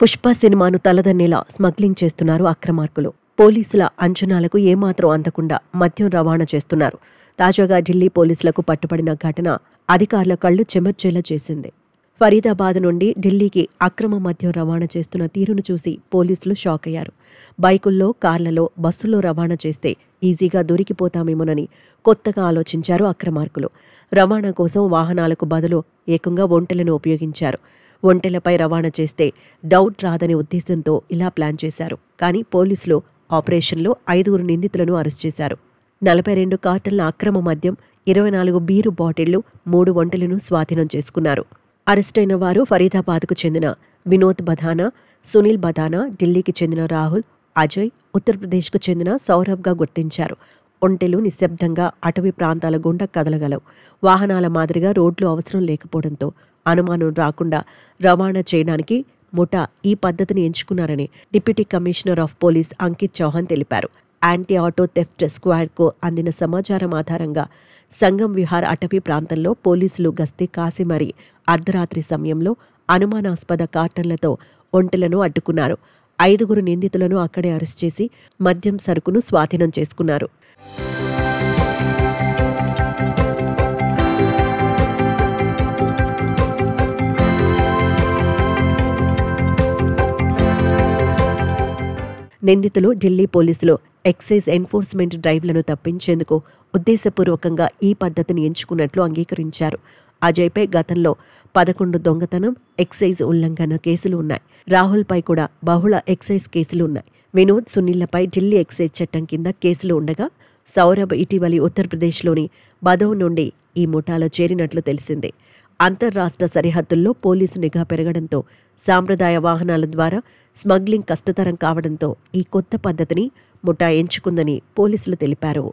పుష్ప సినిమాను తలదన్నేలా స్మగ్లింగ్ చేస్తున్నారు అక్రమార్కులు. పోలీసుల అంచనాలకు ఏమాత్రం అందకుండా మద్యం రవాణా చేస్తున్నారు. తాజాగా ఢిల్లీ పోలీసులకు పట్టుబడిన ఘటన అధికారుల కళ్లు చెమర్చేలా చేసింది. ఫరీదాబాద్ నుండి ఢిల్లీకి అక్రమ మద్యం రవాణా చేస్తున్న తీరును చూసి పోలీసులు షాక్ అయ్యారు. బైకుల్లో, కార్లలో, బస్సుల్లో రవాణా చేస్తే ఈజీగా దొరికిపోతామేమోనని కొత్తగా ఆలోచించారు అక్రమార్కులు. రవాణా కోసం వాహనాలకు బదులు ఏకంగా ఒంటెలను ఉపయోగించారు. ఒంటెలపై రవాణా చేస్తే డౌట్ రాదనే ఉద్దేశంతో ఇలా ప్లాన్ చేశారు. కానీ పోలీసులు ఆపరేషన్లో 5 నిందితులను అరెస్ట్ చేశారు. 42 కార్టన్ల అక్రమ మద్యం, 24 బీరు బాటిళ్లు, 3 ఒంటెలను స్వాధీనం చేసుకున్నారు. అరెస్టైన వారు ఫరీదాబాద్కు చెందిన వినోద్ బధానా, సునీల్ బధానా, ఢిల్లీకి చెందిన రాహుల్, అజయ్, ఉత్తరప్రదేశ్కు చెందిన సౌరభ్గా గుర్తించారు. ఒంటెలు నిశ్శబ్దంగా అటవీ ప్రాంతాల గుండా కదలగలవు. వాహనాల మాదిరిగా రోడ్లు అవసరం లేకపోవడంతో అనుమానం రాకుండా రవాణా చేయడానికి ముఠా ఈ పద్ధతిని ఎంచుకున్నారని deputy commissioner of police Ankit Chauhan తెలిపారు. యాంటీ ఆటో థెఫ్ట్ స్క్వాడ్కు అందిన సమాచారం ఆధారంగా సంగం విహార్ అటవీ ప్రాంతంలో పోలీసులు గస్తీ కాసి మరీ అర్ధరాత్రి సమయంలో అనుమానాస్పద కార్టన్లతో ఒంటెలను అడ్డుకున్నారు. 5 నిందితులను అక్కడే అరెస్ట్ చేసి మద్యం సరుకును స్వాధీనం చేసుకున్నారు. నిందితులు ఢిల్లీ పోలీసులు ఎక్సైజ్ ఎన్ఫోర్స్మెంట్ డ్రైవ్లను తప్పించేందుకు ఉద్దేశపూర్వకంగా ఈ పద్ధతిని ఎంచుకున్నట్లు అంగీకరించారు. అజయ్పై గతంలో 11 దొంగతనం, ఎక్సైజ్ ఉల్లంఘన కేసులు ఉన్నాయి. రాహుల్పై కూడా బహుళ ఎక్సైజ్ కేసులు ఉన్నాయి. వినోద్, సునీళ్లపై ఢిల్లీ ఎక్సైజ్ చట్టం కింద కేసులు ఉండగా సౌరభ్ ఇటీవలి ఉత్తరప్రదేశ్లోని బదౌన్ నుండి ఈ ముఠాలో చేరినట్లు తెలిసిందే. అంతర్రాష్ట్ర సరిహద్దుల్లో పోలీసు నిఘా పెరగడంతో సాంప్రదాయ వాహనాల ద్వారా స్మగ్లింగ్ కష్టతరం కావడంతో ఈ కొత్త పద్ధతిని ముఠా ఎంచుకుందని పోలీసులు తెలిపారు.